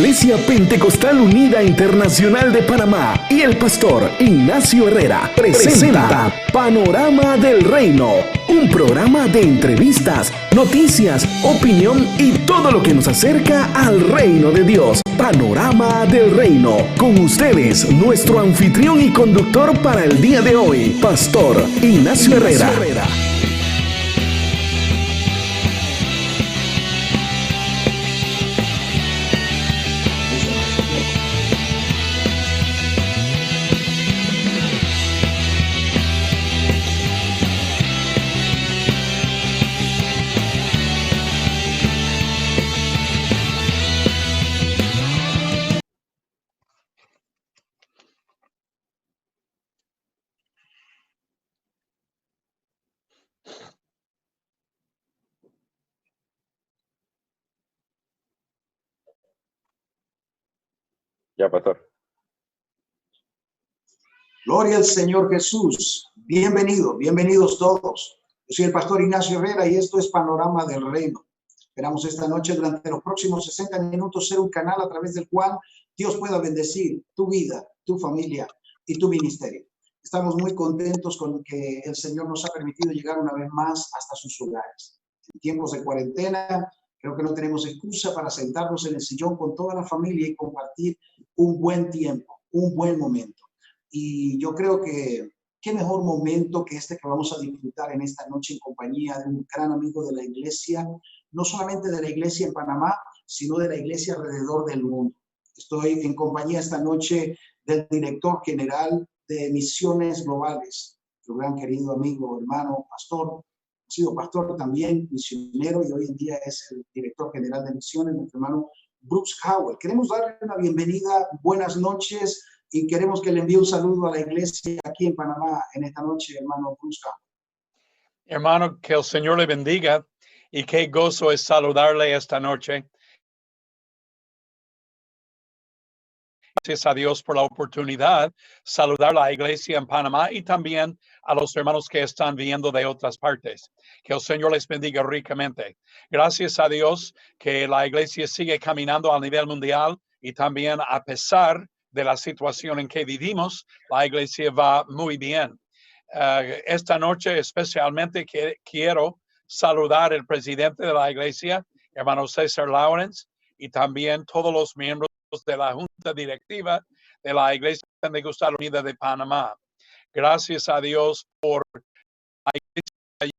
Iglesia Pentecostal Unida Internacional de Panamá y el pastor Ignacio Herrera presenta Panorama del Reino, un programa de entrevistas, noticias, opinión y todo lo que nos acerca al reino de Dios. Panorama del Reino. Con ustedes, nuestro anfitrión y conductor para el día de hoy, pastor Ignacio Herrera. Ya, pastor. Gloria al Señor Jesús. Bienvenidos todos. Yo soy el pastor Ignacio Herrera y esto es Panorama del Reino. Esperamos esta noche durante los próximos 60 minutos ser un canal a través del cual Dios pueda bendecir tu vida, tu familia y tu ministerio. Estamos muy contentos con que el Señor nos ha permitido llegar una vez más hasta sus hogares. En tiempos de cuarentena, creo que no tenemos excusa para sentarnos en el sillón con toda la familia y compartir un buen tiempo, un buen momento. Y yo creo que qué mejor momento que este que vamos a disfrutar en esta noche en compañía de un gran amigo de la iglesia, no solamente de la iglesia en Panamá, sino de la iglesia alrededor del mundo. Estoy en compañía esta noche del director general de Misiones Globales, tu gran querido amigo, hermano, pastor. Ha sido pastor también, misionero, y hoy en día es el director general de Misiones, nuestro hermano Howel. Queremos darle una bienvenida, buenas noches, y queremos que le envíe un saludo a la iglesia aquí en Panamá en esta noche, hermano Howel. Hermano, que el Señor le bendiga y qué gozo es saludarle esta noche. Gracias a Dios por la oportunidad saludar a la iglesia en Panamá y también a los hermanos que están viendo de otras partes. Que el Señor les bendiga ricamente. Gracias a Dios que la iglesia sigue caminando a nivel mundial y también a pesar de la situación en que vivimos, la iglesia va muy bien. Esta noche especialmente quiero saludar al presidente de la iglesia, hermano César Lawrence, y también todos los miembros de la Junta Directiva de la Iglesia Pentecostal Unida de Panamá. Gracias a Dios por la iglesia.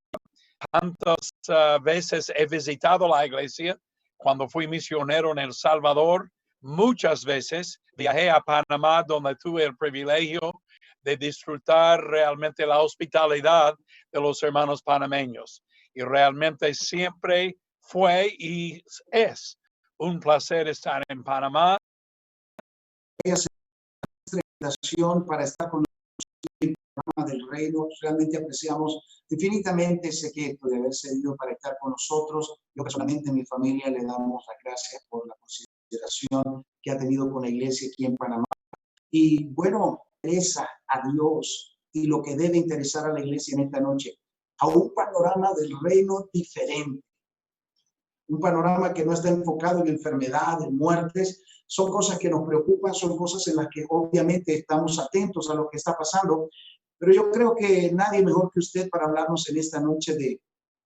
Tantas veces he visitado la iglesia. Cuando fui misionero en El Salvador, muchas veces viajé a Panamá, donde tuve el privilegio de disfrutar realmente la hospitalidad de los hermanos panameños. Y realmente siempre fue y es un placer estar en Panamá. Para estar con el programa del Reino. Realmente apreciamos infinitamente ese gesto de haber cedido para estar con nosotros. Yo personalmente, mi familia, le damos las gracias por la consideración que ha tenido con la iglesia aquí en Panamá. Y bueno, interesa a Dios y lo que debe interesar a la iglesia en esta noche, a un panorama del reino diferente. Un panorama que no está enfocado en enfermedad, en muertes. Son cosas que nos preocupan, son cosas en las que obviamente estamos atentos a lo que está pasando, pero yo creo que nadie mejor que usted para hablarnos en esta noche de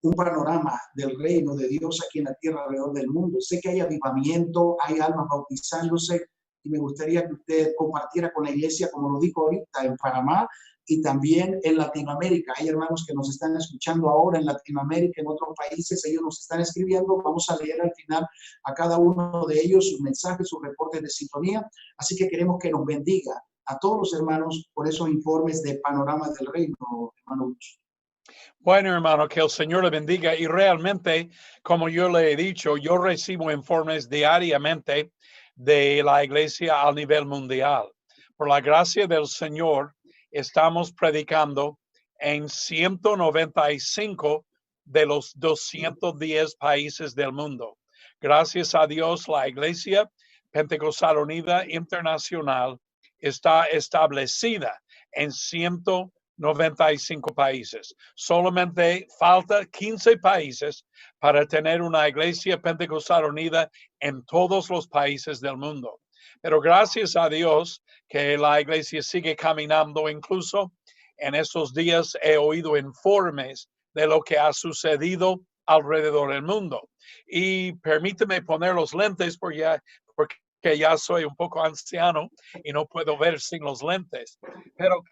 un panorama del reino de Dios aquí en la tierra alrededor del mundo. Sé que hay avivamiento, hay almas bautizándose, y me gustaría que usted compartiera con la iglesia, como lo dijo ahorita, en Panamá y también en Latinoamérica. Hay hermanos que nos están escuchando ahora en Latinoamérica, en otros países, ellos nos están escribiendo. Vamos a leer al final a cada uno de ellos sus mensajes, sus reportes de sintonía. Así que queremos que nos bendiga a todos los hermanos por esos informes de Panorama del Reino, hermano Lucho. Bueno, hermano, que el Señor le bendiga. Y realmente, como yo le he dicho, yo recibo informes diariamente de la iglesia a nivel mundial. Por la gracia del Señor, estamos predicando en 195 de los 210 países del mundo. Gracias a Dios, la Iglesia Pentecostal Unida Internacional está establecida en 95 países. Solamente falta 15 países para tener una iglesia pentecostal unida en todos los países del mundo. Pero gracias a Dios que la iglesia sigue caminando. Incluso en estos días he oído informes de lo que ha sucedido alrededor del mundo. Y permíteme poner los lentes porque ya soy un poco anciano y no puedo ver sin los lentes. Pero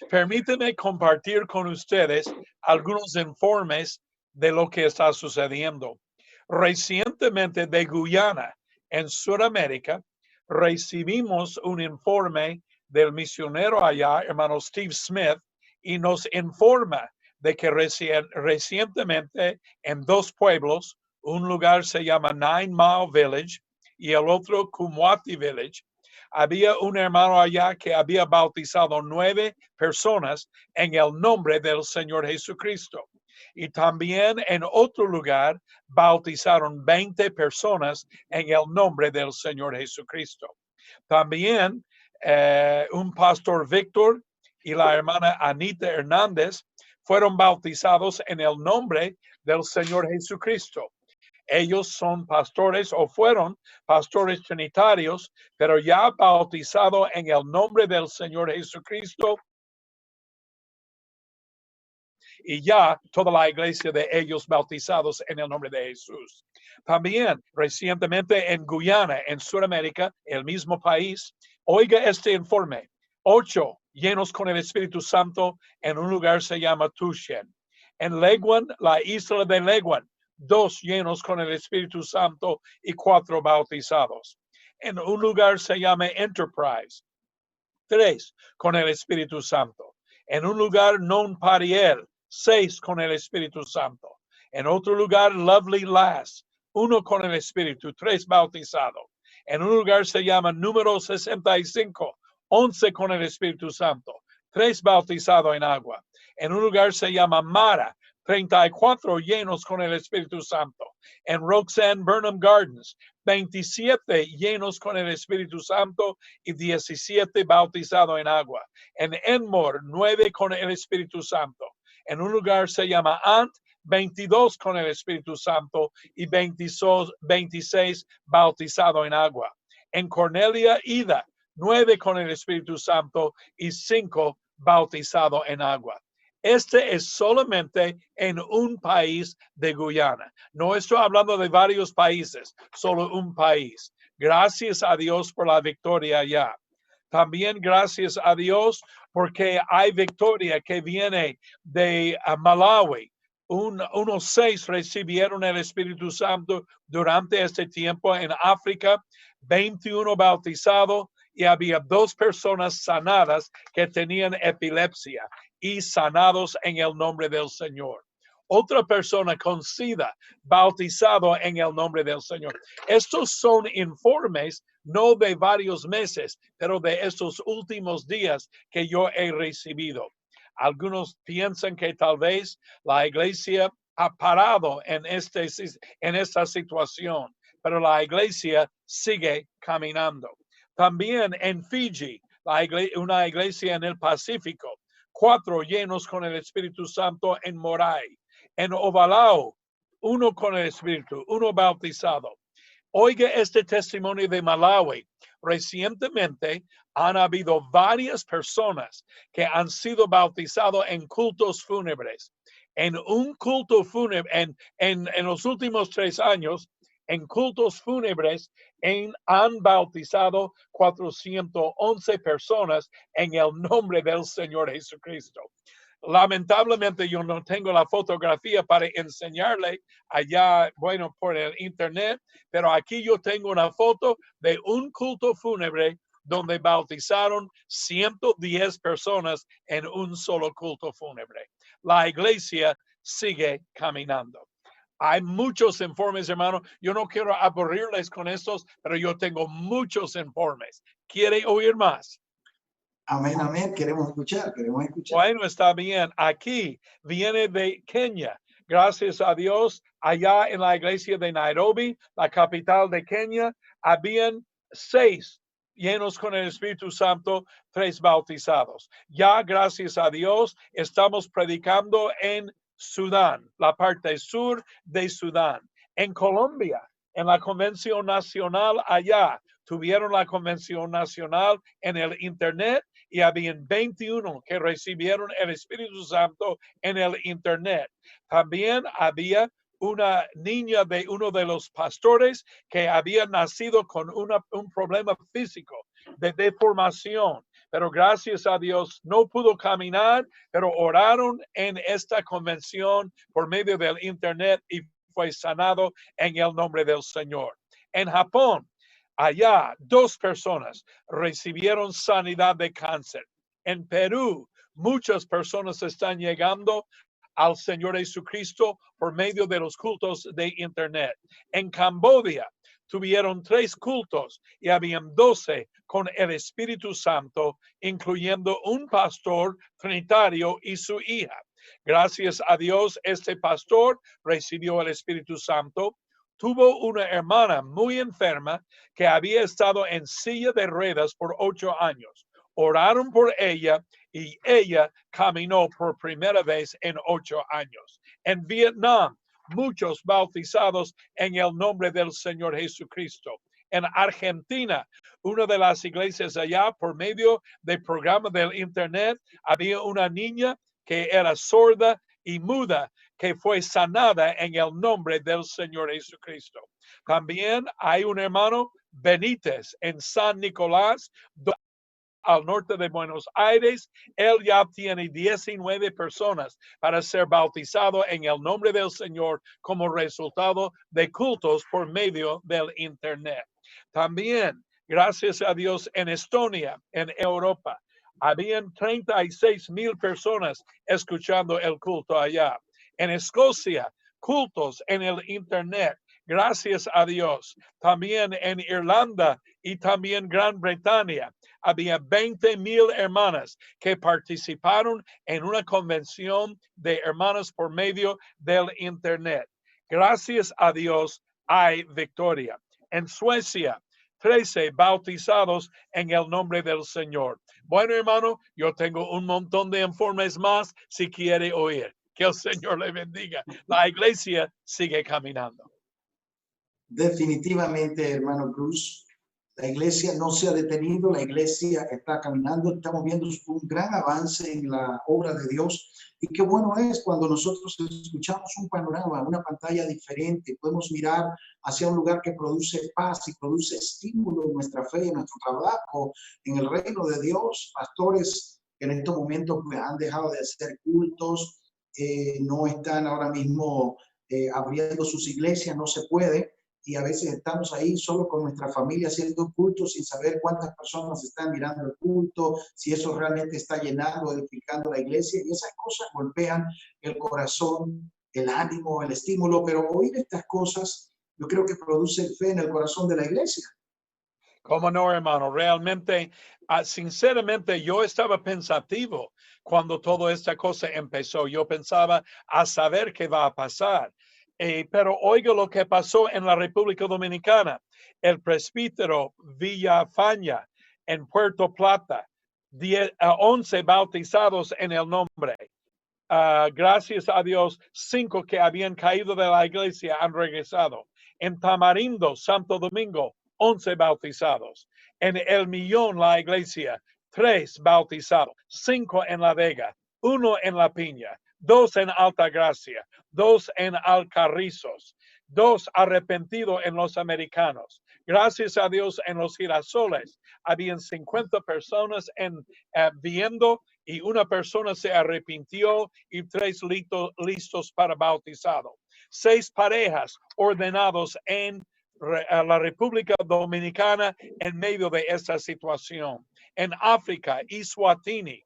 permíteme compartir con ustedes algunos informes de lo que está sucediendo. Recientemente de Guyana, en Sudamérica, recibimos un informe del misionero allá, hermano Steve Smith, y nos informa de que recientemente en dos pueblos, un lugar se llama 9 Mile Village y el otro Kumwati Village, había un hermano allá que había bautizado 9 personas en el nombre del Señor Jesucristo. Y también en otro lugar bautizaron 20 personas en el nombre del Señor Jesucristo. También un pastor Víctor y la hermana Anita Hernández fueron bautizados en el nombre del Señor Jesucristo. Ellos son pastores o fueron pastores trinitarios, pero ya bautizados en el nombre del Señor Jesucristo. Y ya toda la iglesia de ellos bautizados en el nombre de Jesús. También recientemente en Guyana, en Sudamérica, el mismo país, oiga este informe: 8 llenos con el Espíritu Santo en un lugar se llama Tushen. En Leguan, la isla de Leguan, 2 llenos con el Espíritu Santo y 4 bautizados. En un lugar se llama Enterprise, 3 con el Espíritu Santo. En un lugar non pariel, 6 con el Espíritu Santo. En otro lugar, Lovely Lass, 1 con el Espíritu, 3 bautizados. En un lugar se llama número 65, 11 con el Espíritu Santo, 3 bautizados en agua. En un lugar se llama Mara, 34 llenos con el Espíritu Santo. En Roxanne Burnham Gardens, 27 llenos con el Espíritu Santo y 17 bautizados en agua. En Enmore, 9 con el Espíritu Santo. En un lugar se llama Ant, 22 con el Espíritu Santo y 26 bautizados en agua. En Cornelia, Ida, 9 con el Espíritu Santo y 5 bautizados en agua. Este es solamente en un país de Guyana. No estoy hablando de varios países, solo un país. Gracias a Dios por la victoria allá. También gracias a Dios porque hay victoria que viene de Malawi. Unos 6 recibieron el Espíritu Santo durante este tiempo. En África, 21 bautizados y había 2 personas sanadas que tenían epilepsia y sanados en el nombre del Señor. Otra persona con SIDA, bautizado en el nombre del Señor. Estos son informes no de varios meses, pero de estos últimos días que yo he recibido. Algunos piensan que tal vez la iglesia ha parado en esta situación, pero la iglesia sigue caminando. También en Fiji, una iglesia en el Pacífico, 4 llenos con el Espíritu Santo en Moray. En Ovalau, 1 con el Espíritu, 1 bautizado. Oiga este testimonio de Malawi. Recientemente han habido varias personas que han sido bautizados en cultos fúnebres. En un culto fúnebre, en los últimos 3 años, en cultos fúnebres, han bautizado 411 personas en el nombre del Señor Jesucristo. Lamentablemente yo no tengo la fotografía para enseñarle allá, bueno, por el internet, pero aquí yo tengo una foto de un culto fúnebre donde bautizaron 110 personas en un solo culto fúnebre. La iglesia sigue caminando. Hay muchos informes, hermano. Yo no quiero aburrirles con estos, pero yo tengo muchos informes. ¿Quiere oír más? Amén, amén. Queremos escuchar. Bueno, está bien. Aquí viene de Kenia. Gracias a Dios, allá en la iglesia de Nairobi, la capital de Kenia, habían 6 llenos con el Espíritu Santo, 3 bautizados. Ya, gracias a Dios, estamos predicando en Sudán, la parte sur de Sudán. En Colombia, en la Convención Nacional allá, tuvieron la Convención Nacional en el Internet y habían 21 que recibieron el Espíritu Santo en el Internet. También había una niña de uno de los pastores que había nacido con un problema físico de deformación, pero gracias a Dios no pudo caminar, pero oraron en esta convención por medio del Internet y fue sanado en el nombre del Señor. En Japón, allá 2 personas recibieron sanidad de cáncer. En Perú, muchas personas están llegando al Señor Jesucristo por medio de los cultos de Internet. En Camboya tuvieron 3 cultos y habían 12 con el Espíritu Santo, incluyendo un pastor trinitario y su hija. Gracias a Dios, este pastor recibió el Espíritu Santo. Tuvo una hermana muy enferma que había estado en silla de ruedas por 8 años. Oraron por ella y ella caminó por primera vez en 8 años. En Vietnam, muchos bautizados en el nombre del Señor Jesucristo. En Argentina, una de las iglesias allá, por medio del programa del Internet, había una niña que era sorda y muda, que fue sanada en el nombre del Señor Jesucristo. También hay un hermano Benítez en San Nicolás, al norte de Buenos Aires. Él ya tiene 19 personas para ser bautizado en el nombre del Señor como resultado de cultos por medio del Internet. También, gracias a Dios, en Estonia, en Europa, habían 36,000 personas escuchando el culto allá. En Escocia, cultos en el Internet. Gracias a Dios. También en Irlanda y también Gran Bretaña había 20,000 hermanas que participaron en una convención de hermanas por medio del Internet. Gracias a Dios hay victoria. En Suecia, 13 bautizados en el nombre del Señor. Bueno, hermano, yo tengo un montón de informes más si quiere oír. Que el Señor le bendiga. La iglesia sigue caminando. Definitivamente, hermano Cruz, la iglesia no se ha detenido, la iglesia está caminando, estamos viendo un gran avance en la obra de Dios y qué bueno es cuando nosotros escuchamos un panorama, una pantalla diferente, podemos mirar hacia un lugar que produce paz y produce estímulo en nuestra fe, en nuestro trabajo, en el reino de Dios. Pastores que en estos momentos pues, han dejado de hacer cultos, no están ahora mismo abriendo sus iglesias, no se puede. Y a veces estamos ahí solo con nuestra familia haciendo culto sin saber cuántas personas están mirando el culto, si eso realmente está llenando, edificando la iglesia, y esas cosas golpean el corazón, el ánimo, el estímulo, pero oír estas cosas yo creo que produce fe en el corazón de la iglesia. ¿Cómo no, hermano? Realmente, sinceramente, yo estaba pensativo cuando toda esta cosa empezó. Yo pensaba a saber qué va a pasar. Pero oiga lo que pasó en la República Dominicana. El presbítero Villafaña en Puerto Plata, 11 bautizados en el nombre. Gracias a Dios, 5 que habían caído de la iglesia han regresado. En Tamarindo, Santo Domingo, 11 bautizados. En El Millón, la iglesia, 3 bautizados. 5 en La Vega, 1 en La Piña, 2 en Altagracia, 2 en Alcarrizos, 2 arrepentidos en Los Americanos. Gracias a Dios, en Los Girasoles habían 50 personas viendo y una persona se arrepintió y 3 listos para bautizado. 6 parejas ordenados en la República Dominicana en medio de esta situación. En África, Eswatini,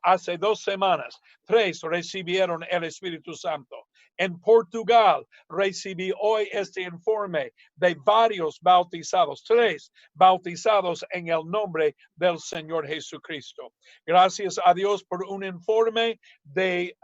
hace 2 semanas, 3 recibieron el Espíritu Santo. En Portugal recibí hoy este informe de varios bautizados, 3 bautizados en el nombre del Señor Jesucristo. Gracias a Dios por un informe de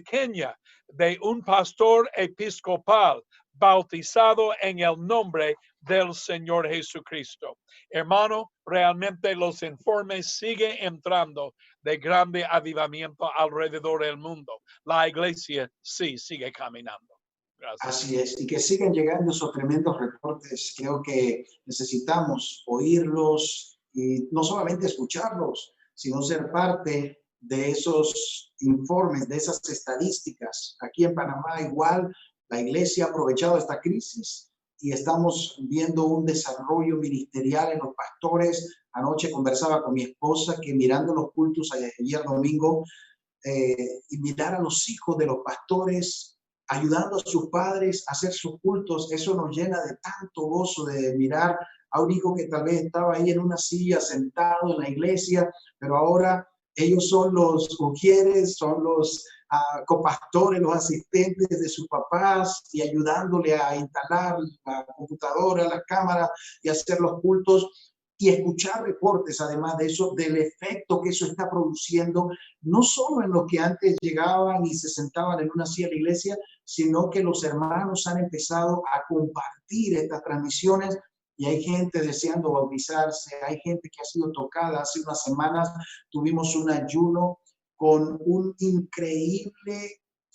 Kenia, de un pastor episcopal bautizado en el nombre del Señor Jesucristo. Hermano, realmente los informes siguen entrando de grande avivamiento alrededor del mundo. La iglesia sí sigue caminando. Gracias. Así es, y que sigan llegando esos tremendos reportes. Creo que necesitamos oírlos y no solamente escucharlos, sino ser parte de esos informes, de esas estadísticas. Aquí en Panamá igual la iglesia ha aprovechado esta crisis y estamos viendo un desarrollo ministerial en los pastores. Anoche conversaba con mi esposa que mirando los cultos ayer domingo y mirar a los hijos de los pastores ayudando a sus padres a hacer sus cultos, eso nos llena de tanto gozo de mirar a un hijo que tal vez estaba ahí en una silla sentado en la iglesia, pero ahora ellos son los ujieres, son los copastores, los asistentes de sus papás y ayudándole a instalar la computadora, la cámara y hacer los cultos. Y escuchar reportes, además de eso, del efecto que eso está produciendo, no solo en los que antes llegaban y se sentaban en una silla de la iglesia, sino que los hermanos han empezado a compartir estas transmisiones y hay gente deseando bautizarse, hay gente que ha sido tocada. Hace unas semanas tuvimos un ayuno con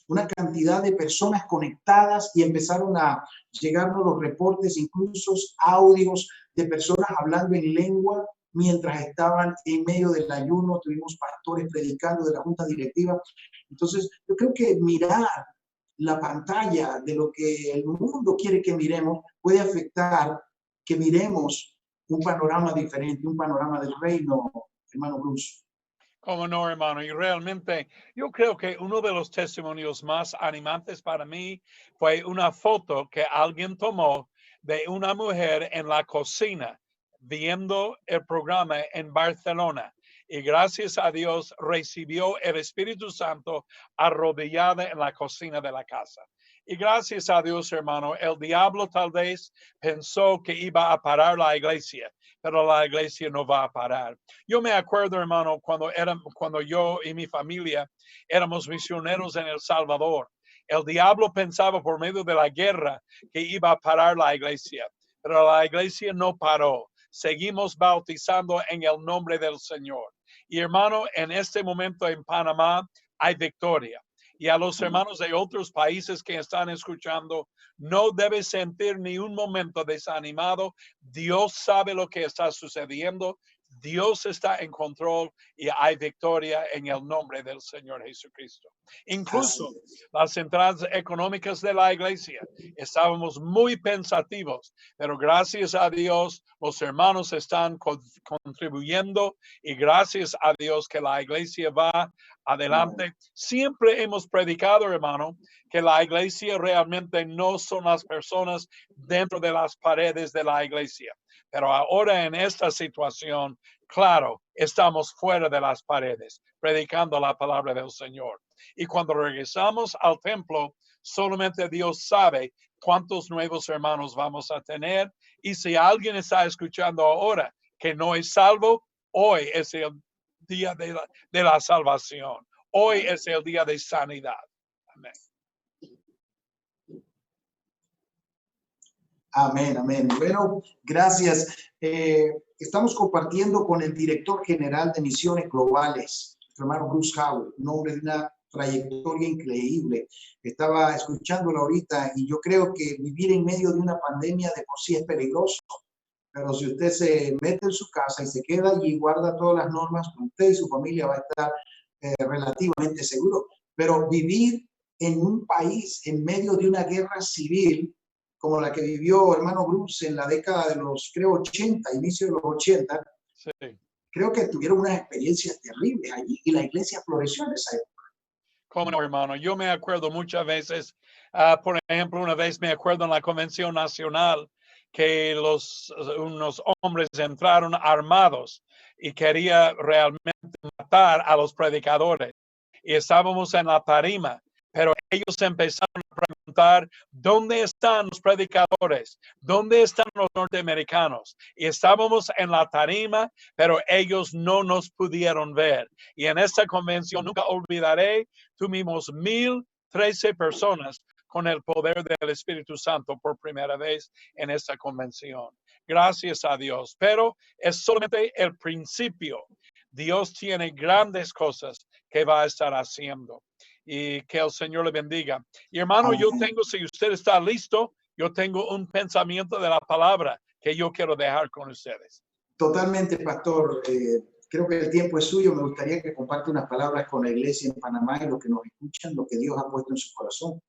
una cantidad de personas conectadas y empezaron a llegarnos los reportes, incluso audios de personas hablando en lengua mientras estaban en medio del ayuno. Tuvimos pastores predicando de la junta directiva. Entonces, yo creo que mirar la pantalla de lo que el mundo quiere que miremos puede afectar que miremos un panorama diferente, un panorama del reino, hermano Bruce. Como no, hermano, y realmente yo creo que uno de los testimonios más animantes para mí fue una foto que alguien tomó de una mujer en la cocina viendo el programa en Barcelona. Y gracias a Dios recibió el Espíritu Santo arrodillada en la cocina de la casa. Y gracias a Dios, hermano, el diablo tal vez pensó que iba a parar la iglesia, pero la iglesia no va a parar. Yo me acuerdo, hermano, cuando yo y mi familia éramos misioneros en El Salvador. El diablo pensaba por medio de la guerra que iba a parar la iglesia, pero la iglesia no paró. Seguimos bautizando en el nombre del Señor. Y hermano, en este momento en Panamá hay victoria. Y a los hermanos de otros países que están escuchando, no debes sentir ni un momento desanimado. Dios sabe lo que está sucediendo. Dios está en control y hay victoria en el nombre del Señor Jesucristo. Incluso las entradas económicas de la iglesia, estábamos muy pensativos, pero gracias a Dios los hermanos están contribuyendo y gracias a Dios que la iglesia va adelante. Siempre hemos predicado, hermano, que la iglesia realmente no son las personas dentro de las paredes de la iglesia. Pero ahora en esta situación, claro, estamos fuera de las paredes, predicando la palabra del Señor. Y cuando regresamos al templo, solamente Dios sabe cuántos nuevos hermanos vamos a tener. Y si alguien está escuchando ahora que no es salvo, hoy es el día de la salvación. Hoy es el día de sanidad. Amén. Amén, amén. Bueno, gracias. Estamos compartiendo con el director general de Misiones Globales, nuestro hermano Bruce Howel, un hombre de una trayectoria increíble. Estaba escuchándolo ahorita y yo creo que vivir en medio de una pandemia de por sí es peligroso. Pero si usted se mete en su casa y se queda allí y guarda todas las normas, usted y su familia va a estar relativamente seguro. Pero vivir en un país en medio de una guerra civil, como la que vivió hermano Bruce en la década de los, creo, 80, inicio de los 80, sí. Creo que tuvieron unas experiencias terribles allí y la iglesia floreció en esa época. Como no, hermano, yo me acuerdo muchas veces, por ejemplo, una vez me acuerdo en la Convención Nacional que unos hombres entraron armados y quería realmente matar a los predicadores. Y estábamos en la tarima, pero ellos empezaron a preguntar, ¿dónde están los predicadores? ¿Dónde están los norteamericanos? Y estábamos en la tarima, pero ellos no nos pudieron ver. Y en esta convención, nunca olvidaré, tuvimos 1,013 personas con el poder del Espíritu Santo por primera vez en esta convención. Gracias a Dios, pero es solamente el principio. Dios tiene grandes cosas que va a estar haciendo y que el Señor le bendiga. Y hermano, yo tengo, si usted está listo, yo tengo un pensamiento de la palabra que yo quiero dejar con ustedes. Totalmente, pastor. Creo que el tiempo es suyo. Me gustaría que comparte unas palabras con la iglesia en Panamá y los que nos escuchan, lo que Dios ha puesto en su corazón.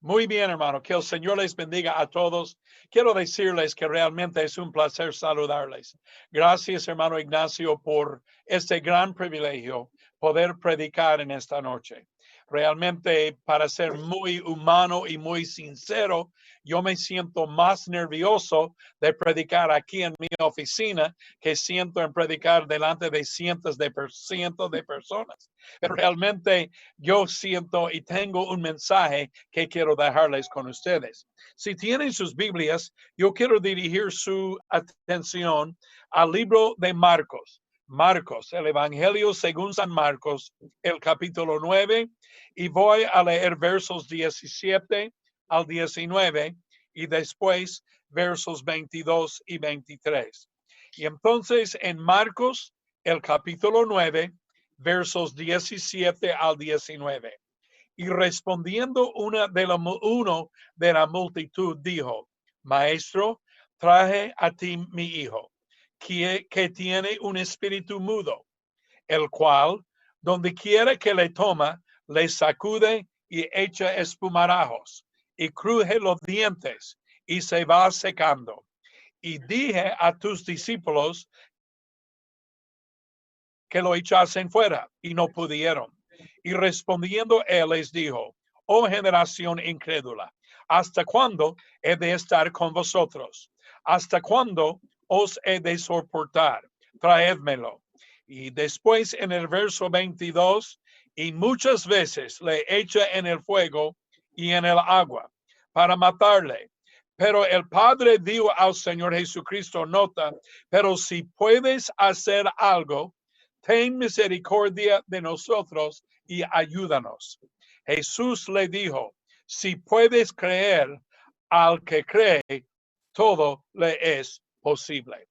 Muy bien, hermano, que el Señor les bendiga a todos. Quiero decirles que realmente es un placer saludarles. Gracias, hermano Ignacio, por este gran privilegio, poder predicar en esta noche. Realmente, para ser muy humano y muy sincero, yo me siento más nervioso de predicar aquí en mi oficina que siento en predicar delante de cientos de personas. Pero realmente yo siento y tengo un mensaje que quiero dejarles con ustedes. Si tienen sus Biblias, yo quiero dirigir su atención al libro de Marcos. Marcos, el Evangelio según San Marcos, el capítulo 9, y voy a leer versos 17 al 19 y después versos 22 y 23. Y entonces en Marcos, el capítulo 9, versos 17 al 19. Y respondiendo uno de la multitud dijo, Maestro, traje a ti mi hijo, que tiene un espíritu mudo, el cual, donde quiera que le toma, le sacude y echa espumarajos, y cruje los dientes, y se va secando. Y dije a tus discípulos que lo echasen fuera, y no pudieron. Y respondiendo él les dijo, oh generación incrédula, ¿hasta cuándo he de estar con vosotros? ¿Hasta cuándo os he de soportar? Traédmelo. Y después en el verso 22, y muchas veces le echa en el fuego y en el agua para matarle. Pero el Padre dio al Señor Jesucristo nota, pero si puedes hacer algo, ten misericordia de nosotros y ayúdanos. Jesús le dijo, si puedes creer, al que cree, todo le es posible.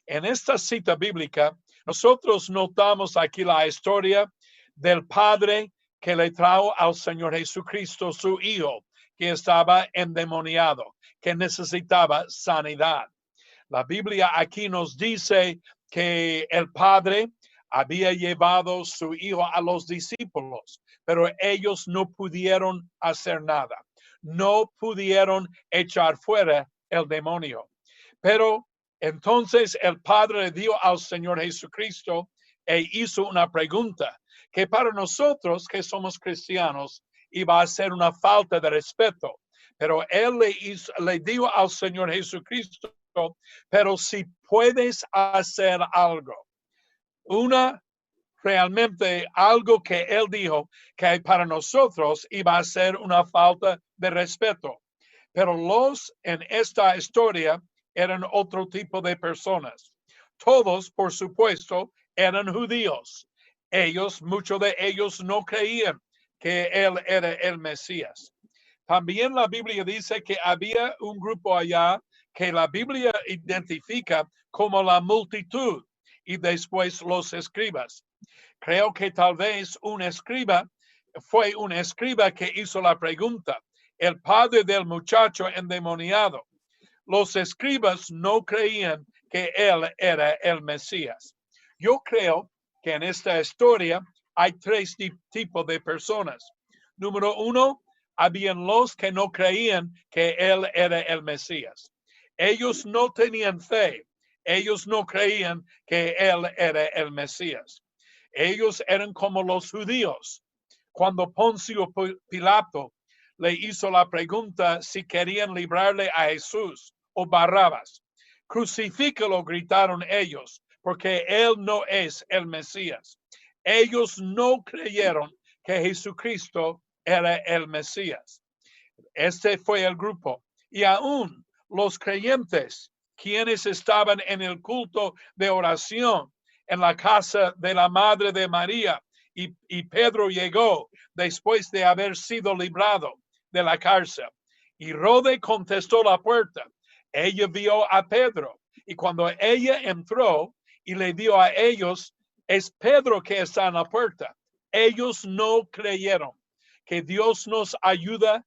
En esta cita bíblica, nosotros notamos aquí la historia del padre que le trajo al Señor Jesucristo su hijo, que estaba endemoniado, que necesitaba sanidad. La Biblia aquí nos dice que el padre había llevado su hijo a los discípulos, pero ellos no pudieron hacer nada. No pudieron echar fuera el demonio. Pero entonces el Padre dio al Señor Jesucristo e hizo una pregunta que para nosotros que somos cristianos iba a ser una falta de respeto. Pero él le dio al Señor Jesucristo, pero si puedes hacer algo, realmente algo que él dijo que para nosotros iba a ser una falta de respeto. Pero en esta historia eran otro tipo de personas. Todos, por supuesto, eran judíos. Muchos de ellos no creían que él era el Mesías. También la Biblia dice que había un grupo allá que la Biblia identifica como la multitud y después los escribas. Creo que tal vez fue un escriba que hizo la pregunta, el padre del muchacho endemoniado. Los escribas no creían que él era el Mesías. Yo creo que en esta historia hay tres tipos de personas. Número uno, habían los que no creían que él era el Mesías. Ellos no tenían fe. Ellos no creían que él era el Mesías. Ellos eran como los judíos. Cuando Poncio Pilato le hizo la pregunta si querían librarle a Jesús o Barrabás. Crucifícalo, gritaron ellos, porque él no es el Mesías. Ellos no creyeron que Jesucristo era el Mesías. Este fue el grupo. Y aún los creyentes, quienes estaban en el culto de oración en la casa de la Madre de María, y Pedro llegó después de haber sido librado. de la cárcel. Y Rode contestó la puerta. Ella vio a Pedro. Y cuando ella entró y le dio a ellos, es Pedro que está en la puerta. Ellos no creyeron. Que Dios nos ayuda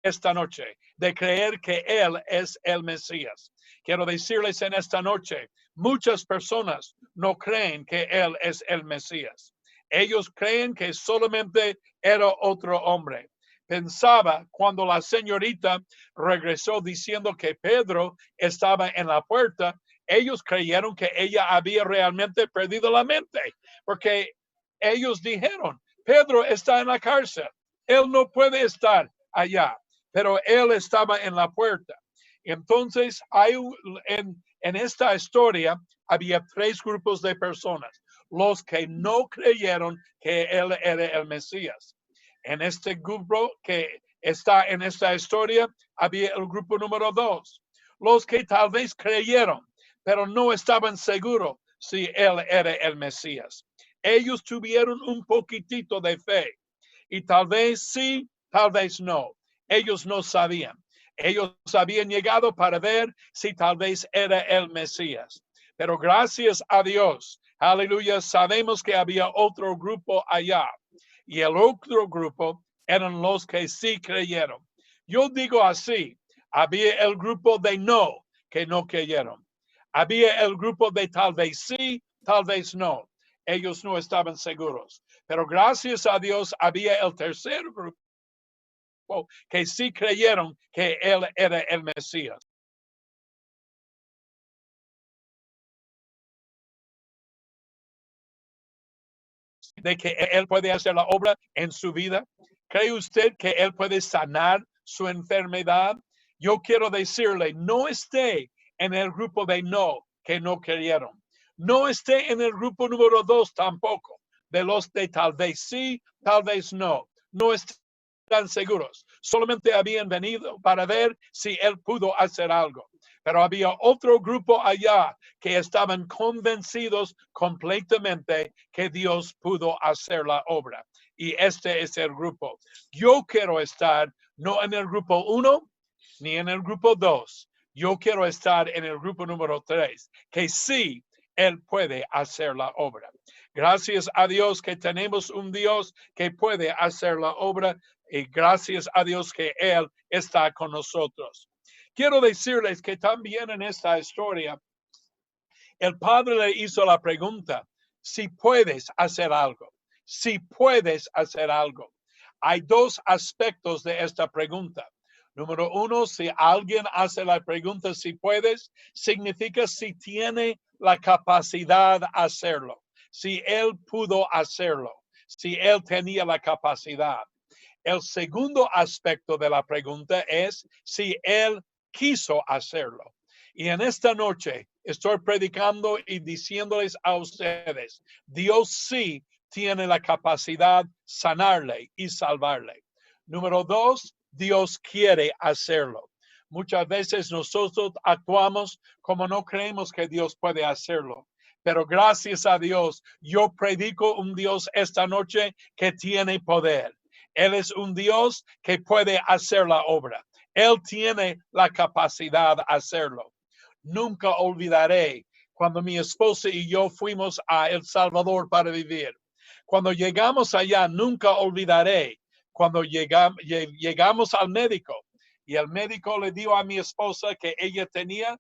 esta noche de creer que Él es el Mesías. Quiero decirles en esta noche, muchas personas no creen que Él es el Mesías. Ellos creen que solamente era otro hombre. Pensaba cuando la señorita regresó diciendo que Pedro estaba en la puerta, ellos creyeron que ella había realmente perdido la mente, porque ellos dijeron, Pedro está en la cárcel, él no puede estar allá, pero él estaba en la puerta. Entonces, en esta historia había tres grupos de personas, los que no creyeron que él era el Mesías. En este grupo que está en esta historia, había el grupo número 2, los que tal vez creyeron, pero no estaban seguros si él era el Mesías. Ellos tuvieron un poquitito de fe y tal vez sí, tal vez no. Ellos no sabían. Ellos habían llegado para ver si tal vez era el Mesías. Pero gracias a Dios, aleluya, sabemos que había otro grupo allá. Y el otro grupo eran los que sí creyeron. Yo digo así, había el grupo de no, que no creyeron. Había el grupo de tal vez sí, tal vez no. Ellos no estaban seguros. Pero gracias a Dios había el tercer grupo que sí creyeron que él era el Mesías. De que él puede hacer la obra en su vida. ¿Cree usted que él puede sanar su enfermedad? Yo quiero decirle, no esté en el grupo de no, que no creyeron. No esté en el grupo número 2 tampoco, de los de tal vez sí, tal vez no. No están seguros. Solamente habían venido para ver si él pudo hacer algo. Pero había otro grupo allá que estaban convencidos completamente que Dios pudo hacer la obra. Y este es el grupo. Yo quiero estar no en el grupo 1 ni en el grupo 2. Yo quiero estar en el grupo número 3, que sí, Él puede hacer la obra. Gracias a Dios que tenemos un Dios que puede hacer la obra y gracias a Dios que Él está con nosotros. Quiero decirles que también en esta historia, el padre le hizo la pregunta, si puedes hacer algo, si puedes hacer algo. Hay dos aspectos de esta pregunta. Número 1, si alguien hace la pregunta si puedes, significa si tiene la capacidad de hacerlo, si él pudo hacerlo, si él tenía la capacidad. El segundo aspecto de la pregunta es si él quiso hacerlo. Y en esta noche estoy predicando y diciéndoles a ustedes, Dios sí tiene la capacidad de sanarle y salvarle. Número 2, Dios quiere hacerlo. Muchas veces nosotros actuamos como no creemos que Dios puede hacerlo. Pero gracias a Dios, yo predico un Dios esta noche que tiene poder. Él es un Dios que puede hacer la obra. Él tiene la capacidad de hacerlo. Nunca olvidaré cuando mi esposa y yo fuimos a El Salvador para vivir. Cuando llegamos allá, nunca olvidaré cuando llegamos al médico y el médico le dijo a mi esposa que ella tenía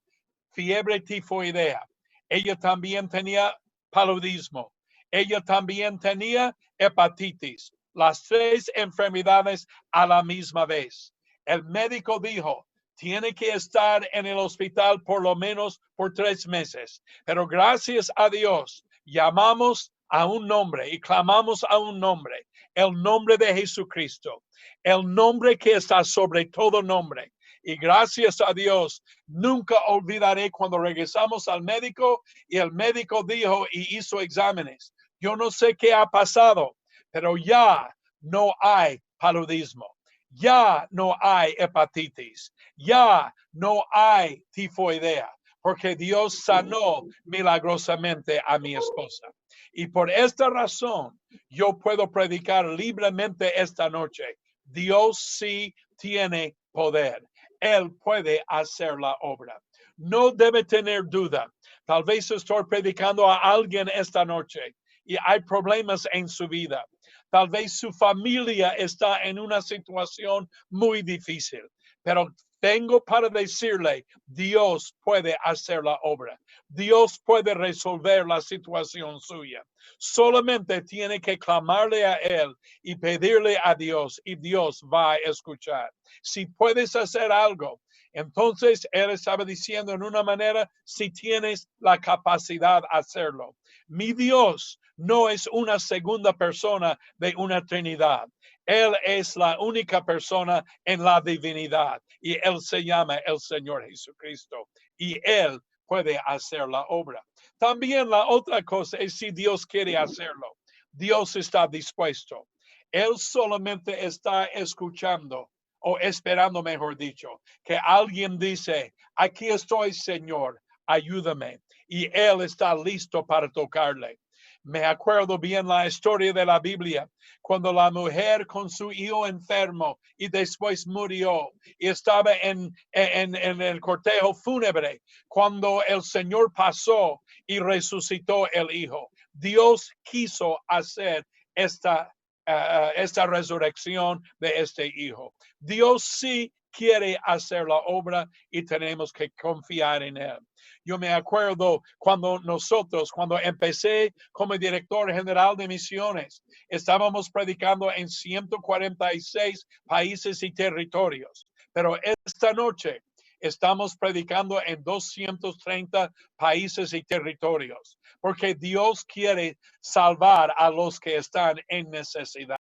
fiebre tifoidea. Ella también tenía paludismo. Ella también tenía hepatitis. Las tres enfermedades a la misma vez. El médico dijo, tiene que estar en el hospital por lo menos por 3 meses. Pero gracias a Dios, llamamos a un nombre y clamamos a un nombre, el nombre de Jesucristo, el nombre que está sobre todo nombre. Y gracias a Dios, nunca olvidaré cuando regresamos al médico y el médico dijo y hizo exámenes. Yo no sé qué ha pasado, pero ya no hay paludismo. Ya no hay hepatitis, ya no hay tifoidea, porque Dios sanó milagrosamente a mi esposa. Y por esta razón, yo puedo predicar libremente esta noche. Dios sí tiene poder. Él puede hacer la obra. No debe tener duda. Tal vez estoy predicando a alguien esta noche y hay problemas en su vida. Tal vez su familia está en una situación muy difícil, pero tengo para decirle, Dios puede hacer la obra. Dios puede resolver la situación suya. Solamente tiene que clamarle a Él y pedirle a Dios y Dios va a escuchar. Si puedes hacer algo, entonces Él estaba diciendo en una manera, si tienes la capacidad de hacerlo. Mi Dios no es una segunda persona de una Trinidad. Él es la única persona en la divinidad y Él se llama el Señor Jesucristo y Él puede hacer la obra. También la otra cosa es si Dios quiere hacerlo. Dios está dispuesto. Él solamente está escuchando o esperando, mejor dicho, que alguien dice, aquí estoy, Señor, ayúdame. Y Él está listo para tocarle. Me acuerdo bien la historia de la Biblia, cuando la mujer con su hijo enfermo y después murió y estaba en el cortejo fúnebre, cuando el Señor pasó y resucitó el hijo. Dios quiso hacer esta resurrección de este hijo. Dios sí quiere hacer la obra y tenemos que confiar en Él. Yo me acuerdo cuando empecé como director general de misiones, estábamos predicando en 146 países y territorios, pero esta noche estamos predicando en 230 países y territorios, porque Dios quiere salvar a los que están en necesidad.